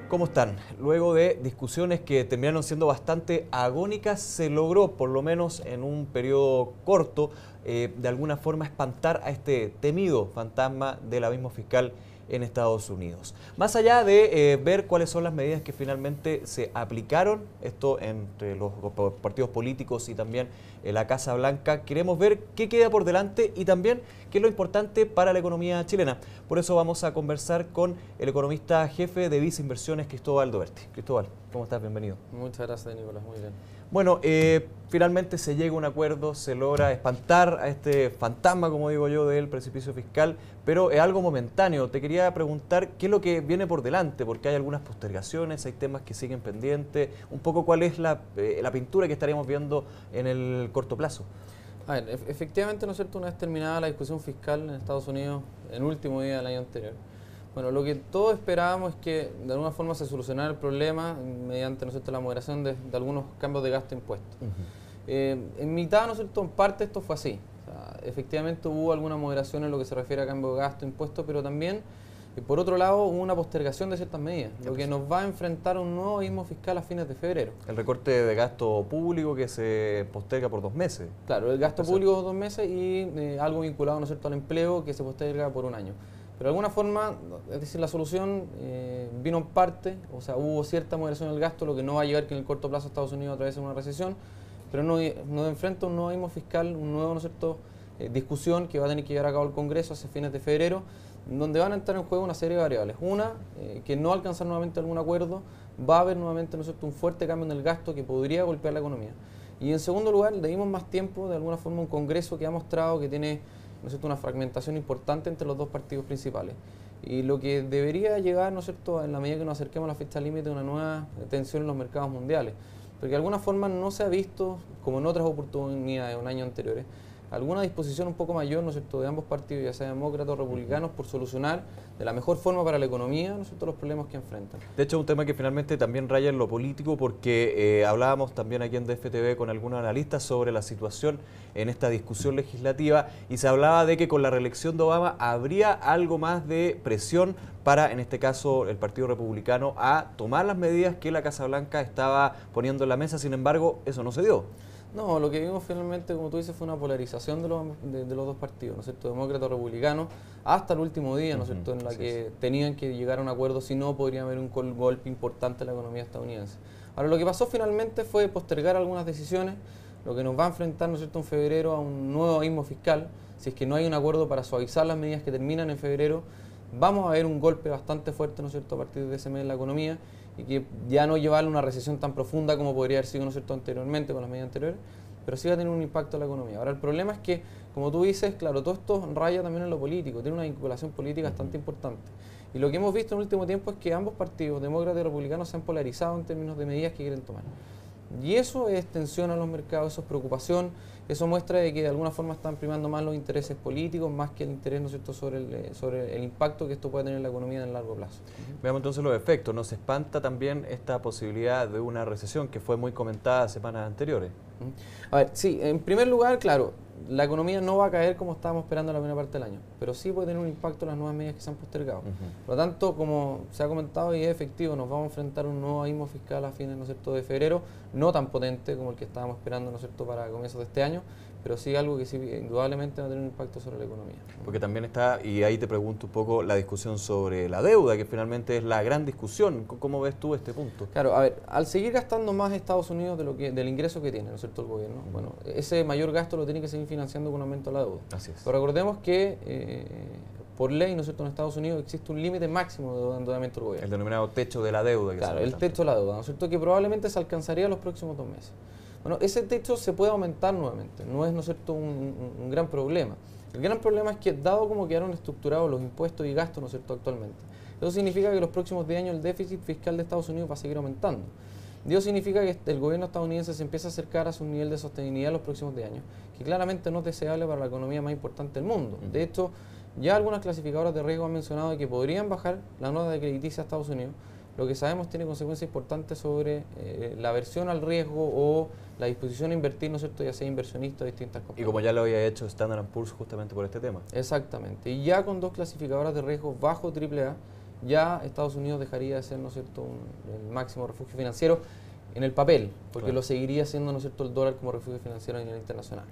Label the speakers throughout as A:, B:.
A: ¿Cómo están? Luego de discusiones que terminaron siendo bastante agónicas, se logró, por lo menos en un periodo corto, de alguna forma espantar a este temido fantasma del abismo fiscal en Estados Unidos. Más allá de ver cuáles son las medidas que finalmente se aplicaron, esto entre los partidos políticos y también la Casa Blanca, queremos ver qué queda por delante y también qué es lo importante para la economía chilena. Por eso vamos a conversar con el economista jefe de Visa Inversiones, Cristóbal Doberti. Cristóbal, ¿cómo estás? Bienvenido.
B: Muchas gracias, Nicolás. Muy bien.
A: Bueno, finalmente se llega a un acuerdo, se logra espantar a este fantasma, como digo yo, del precipicio fiscal, pero es algo momentáneo. Te quería preguntar qué es lo que viene por delante, porque hay algunas postergaciones, hay temas que siguen pendientes, un poco cuál es la pintura que estaríamos viendo en el corto plazo.
B: A ver, efectivamente, ¿no es cierto?, una vez terminada la discusión fiscal en Estados Unidos, el último día del año anterior, bueno, lo que todos esperábamos es que de alguna forma se solucionara el problema mediante, ¿no es cierto?, la moderación de algunos cambios de gasto e impuestos. En mitad, ¿no es cierto?, en parte esto fue así. O sea, efectivamente hubo alguna moderación en lo que se refiere a cambio de gasto e impuestos, pero también, por otro lado, hubo una postergación de ciertas medidas, lo que nos va a enfrentar a un nuevo abismo fiscal a fines de febrero.
A: El recorte de gasto público que se posterga por 2 meses.
B: Claro, el gasto público por 2 meses y algo vinculado, ¿no es cierto?, al empleo que se posterga por 1 año. Pero de alguna forma, es decir, la solución vino en parte, o sea, hubo cierta moderación del gasto, lo que no va a llevar que en el corto plazo Estados Unidos atraviese una recesión, pero nos enfrenta un nuevo abismo fiscal, un nuevo, ¿no es cierto?, discusión que va a tener que llevar a cabo el Congreso hacia fines de febrero, donde van a entrar en juego una serie de variables. Una, que no alcanzar nuevamente algún acuerdo, va a haber nuevamente, ¿no es cierto?, un fuerte cambio en el gasto que podría golpear la economía. Y en segundo lugar, le dimos más tiempo, de alguna forma, a un Congreso que ha mostrado que tiene, ¿no es cierto?, una fragmentación importante entre los dos partidos principales. Y lo que debería llegar, ¿no es cierto?, en la medida que nos acerquemos a la fecha límite, una nueva tensión en los mercados mundiales. Porque de alguna forma no se ha visto, como en otras oportunidades en años anteriores, alguna disposición un poco mayor, ¿no es cierto?, de ambos partidos, ya sea demócratas o republicanos, por solucionar de la mejor forma para la economía, ¿no es cierto?, los problemas que enfrentan.
A: De hecho, es un tema que finalmente también raya en lo político, porque hablábamos también aquí en DFTV con algunos analistas sobre la situación en esta discusión legislativa y se hablaba de que con la reelección de Obama habría algo más de presión para, en este caso, el Partido Republicano a tomar las medidas que la Casa Blanca estaba poniendo en la mesa. Sin embargo, eso no se dio.
B: No, lo que vimos finalmente, como tú dices, fue una polarización de los dos partidos, ¿no es cierto?, demócratas o republicanos, hasta el último día, ¿no es cierto?, en la que tenían que llegar a un acuerdo, si no podría haber un golpe importante en la economía estadounidense. Ahora, lo que pasó finalmente fue postergar algunas decisiones, lo que nos va a enfrentar, ¿no es cierto?, en febrero a un nuevo abismo fiscal. Si es que no hay un acuerdo para suavizar las medidas que terminan en febrero, vamos a ver un golpe bastante fuerte, ¿no es cierto?, a partir de ese mes en la economía, y que ya no llevarle una recesión tan profunda como podría haber sido, ¿no es cierto?, anteriormente con las medidas anteriores, pero sí va a tener un impacto en la economía. Ahora, el problema es que, como tú dices, claro, todo esto raya también en lo político, tiene una vinculación política bastante importante. Y lo que hemos visto en el último tiempo es que ambos partidos, demócratas y republicanos, se han polarizado en términos de medidas que quieren tomar. Y eso es tensión a los mercados, eso es preocupación, eso muestra de que de alguna forma están primando más los intereses políticos, más que el interés, ¿no es cierto?, sobre el impacto que esto puede tener en la economía en el largo plazo.
A: Veamos entonces los efectos. ¿Nos espanta también esta posibilidad de una recesión que fue muy comentada semanas anteriores?
B: A ver, sí, en primer lugar, claro, la economía no va a caer como estábamos esperando en la primera parte del año, pero sí puede tener un impacto en las nuevas medidas que se han postergado. Por lo tanto, como se ha comentado y es efectivo, nos vamos a enfrentar a un nuevo abismo fiscal a fines, ¿no es cierto?, de febrero, no tan potente como el que estábamos esperando, ¿no es cierto?, para comienzos de este año, pero sí algo que sí indudablemente va a tener un impacto sobre la economía.
A: Porque también está, y ahí te pregunto un poco, la discusión sobre la deuda, que finalmente es la gran discusión. ¿Cómo ves tú este punto?
B: Claro, a ver, al seguir gastando más Estados Unidos del ingreso que tiene, ¿no es cierto?, el gobierno, bueno, ese mayor gasto lo tiene que seguir financiando con un aumento de la deuda.
A: Así es.
B: Pero recordemos que por ley, ¿no es cierto?, en Estados Unidos existe un límite máximo de endeudamiento del gobierno.
A: El denominado techo de la deuda.
B: Claro, el techo de la deuda, ¿no es cierto?, que probablemente se alcanzaría los próximos 2 meses. Bueno, ese techo se puede aumentar nuevamente, no es, ¿no es cierto?, un gran problema. El gran problema es que, dado como quedaron estructurados los impuestos y gastos, ¿no es cierto?, actualmente, eso significa que los próximos 10 años el déficit fiscal de Estados Unidos va a seguir aumentando. Y eso significa que el gobierno estadounidense se empieza a acercar a su nivel de sostenibilidad en los próximos 10 años, que claramente no es deseable para la economía más importante del mundo. De hecho, ya algunas clasificadoras de riesgo han mencionado que podrían bajar la nota de crediticia a Estados Unidos, lo que sabemos tiene consecuencias importantes sobre la aversión al riesgo o la disposición a invertir, ¿no es cierto?, ya sea inversionista o distintas compañías.
A: Y como ya lo había hecho Standard & Poor's justamente por este tema.
B: Exactamente. Y ya con 2 clasificadoras de riesgo bajo AAA, ya Estados Unidos dejaría de ser, ¿no es cierto?, el máximo refugio financiero en el papel, porque lo seguiría siendo, ¿no es cierto?, el dólar como refugio financiero a nivel internacional.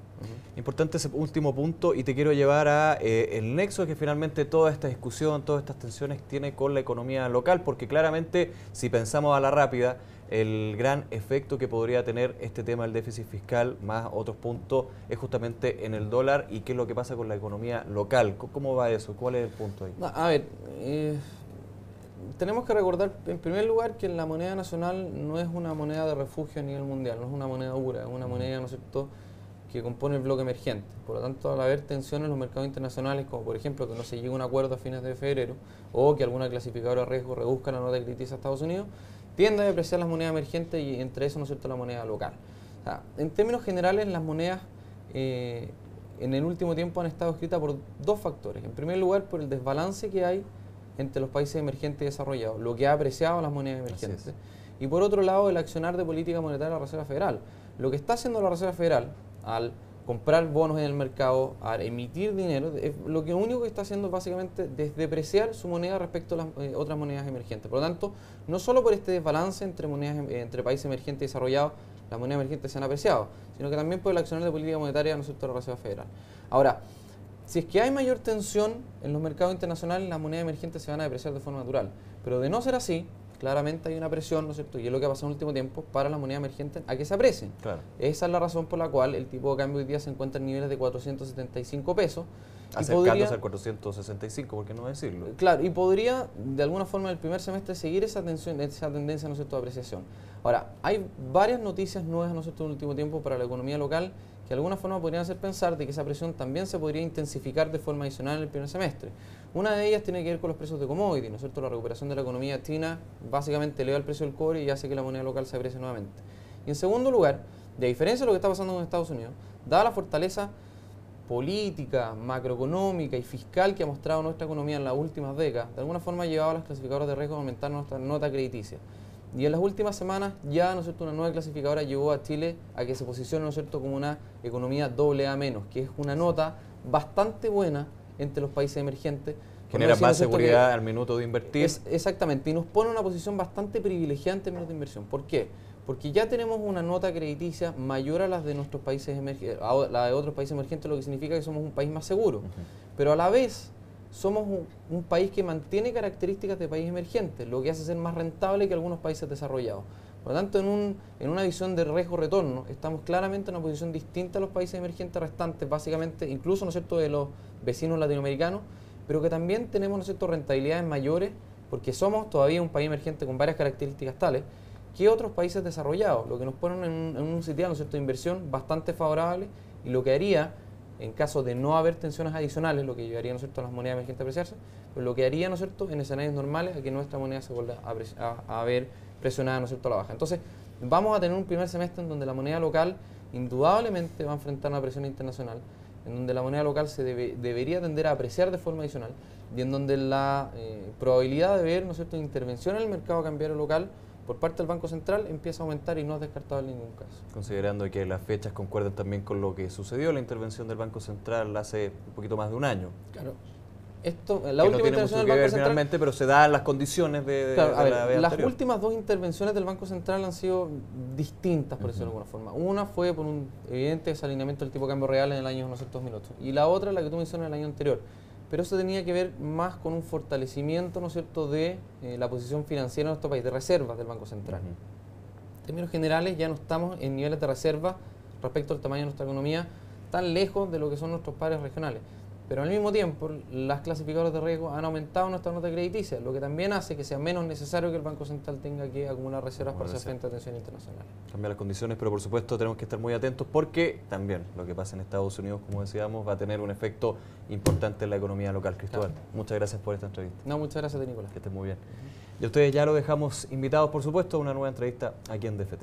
A: Importante ese último punto, y te quiero llevar a el nexo que finalmente toda esta discusión, todas estas tensiones tiene con la economía local, porque claramente si pensamos a la rápida, el gran efecto que podría tener este tema del déficit fiscal más otros puntos es justamente en el dólar. ¿Y qué es lo que pasa con la economía local? ¿Cómo va eso? ¿Cuál es el punto ahí?
B: No, a ver, tenemos que recordar en primer lugar que la moneda nacional no es una moneda de refugio a nivel mundial, no es una moneda dura, es una moneda, ¿no es cierto?, que compone el bloque emergente. Por lo tanto, al haber tensiones en los mercados internacionales, como por ejemplo que no se llegue a un acuerdo a fines de febrero o que alguna clasificadora de riesgo reduzca la nota crediticia a Estados Unidos, tiende a depreciar las monedas emergentes y entre eso, ¿no es cierto?, la moneda local. O sea, en términos generales, las monedas en el último tiempo han estado escritas por 2 factores. En primer lugar, por el desbalance que hay entre los países emergentes y desarrollados, lo que ha apreciado las monedas emergentes. Y por otro lado, el accionar de política monetaria de la Reserva Federal. Lo que está haciendo la Reserva Federal al comprar bonos en el mercado, al emitir dinero, lo único que está haciendo es básicamente depreciar su moneda respecto a las otras monedas emergentes. Por lo tanto, no solo por este desbalance entre países emergentes y desarrollados, las monedas emergentes se han apreciado, sino que también por el accionar de política monetaria, ¿no es cierto?, de la Reserva Federal. Ahora, si es que hay mayor tensión en los mercados internacionales, las monedas emergentes se van a depreciar de forma natural. Pero de no ser así, claramente hay una presión, ¿no es cierto?, y es lo que ha pasado en el último tiempo, para las monedas emergentes a que se aprecien.
A: Claro.
B: Esa es la razón por la cual el tipo de cambio hoy día se encuentra en niveles de 475 pesos.
A: Acercándose al 465, ¿por qué no decirlo?
B: Claro, y podría de alguna forma en el primer semestre seguir esa tendencia, ¿no es cierto?, de apreciación. Ahora, hay varias noticias nuevas, ¿no es cierto?, en el último tiempo para la economía local que de alguna forma podrían hacer pensar de que esa presión también se podría intensificar de forma adicional en el primer semestre. Una de ellas tiene que ver con los precios de commodity, ¿no es cierto? La recuperación de la economía china básicamente eleva el precio del cobre y hace que la moneda local se aprecie nuevamente. Y en segundo lugar, de diferencia de lo que está pasando en Estados Unidos, dada la fortaleza política, macroeconómica y fiscal que ha mostrado nuestra economía en las últimas décadas, de alguna forma ha llevado a las clasificadoras de riesgo a aumentar nuestra nota crediticia. Y en las últimas semanas ya, ¿no es cierto?, una nueva clasificadora llevó a Chile a que se posicione, ¿no es cierto?, como una economía AA-, que es una nota bastante buena entre los países emergentes.
A: Genera más seguridad al minuto de invertir.
B: Exactamente, y nos pone en una posición bastante privilegiada en términos de inversión. ¿Por qué? Porque ya tenemos una nota crediticia mayor a las de nuestros países a la de otros países emergentes, lo que significa que somos un país más seguro. Pero a la vez somos un país que mantiene características de país emergente, lo que hace ser más rentable que algunos países desarrollados. Por lo tanto, en una visión de riesgo-retorno, estamos claramente en una posición distinta a los países emergentes restantes, básicamente, incluso, ¿no es cierto?, de los vecinos latinoamericanos, pero que también tenemos, ¿no es cierto?, rentabilidades mayores, porque somos todavía un país emergente con varias características tales que otros países desarrollados, lo que nos pone en un sitial, ¿no es cierto?, de inversión bastante favorable, y lo que haría, en caso de no haber tensiones adicionales, lo que llevaría, ¿no es cierto?, a las monedas emergentes a apreciarse, pero lo que haría, ¿no es cierto?, en escenarios normales a que nuestra moneda se vuelva a ver presionada, ¿no es cierto?, a la baja. Entonces, vamos a tener un primer semestre en donde la moneda local indudablemente va a enfrentar una presión internacional, en donde la moneda local se debería tender a apreciar de forma adicional y en donde la probabilidad de ver, ¿no es cierto?, intervención en el mercado cambiario local por parte del Banco Central empieza a aumentar y no es descartable en ningún caso.
A: Considerando que las fechas concuerdan también con lo que sucedió la intervención del Banco Central hace un poquito más de un año.
B: Claro. La última intervención del Banco Central
A: finalmente, pero se dan las condiciones de la vez
B: las
A: anterior.
B: últimas 2 intervenciones del Banco Central han sido distintas, por decirlo de alguna forma. Una fue por un evidente desalineamiento del tipo de cambio real en el año 2008 y la otra, la que tú mencionas, el año anterior. Pero eso tenía que ver más con un fortalecimiento, ¿no es cierto?, de la posición financiera de nuestro país, de reservas del Banco Central. En términos generales, ya no estamos en niveles de reserva respecto al tamaño de nuestra economía tan lejos de lo que son nuestros pares regionales. Pero al mismo tiempo, las clasificadoras de riesgo han aumentado nuestra nota crediticia, lo que también hace que sea menos necesario que el Banco Central tenga que acumular reservas para hacer frente a tensiones internacionales.
A: Cambian las condiciones, pero por supuesto tenemos que estar muy atentos porque también lo que pasa en Estados Unidos, como decíamos, va a tener un efecto importante en la economía local. Cristóbal, muchas gracias por esta entrevista.
B: No, muchas gracias a ti, Nicolás.
A: Que estés muy bien. Y a ustedes ya lo dejamos invitados, por supuesto, a una nueva entrevista aquí en DFT.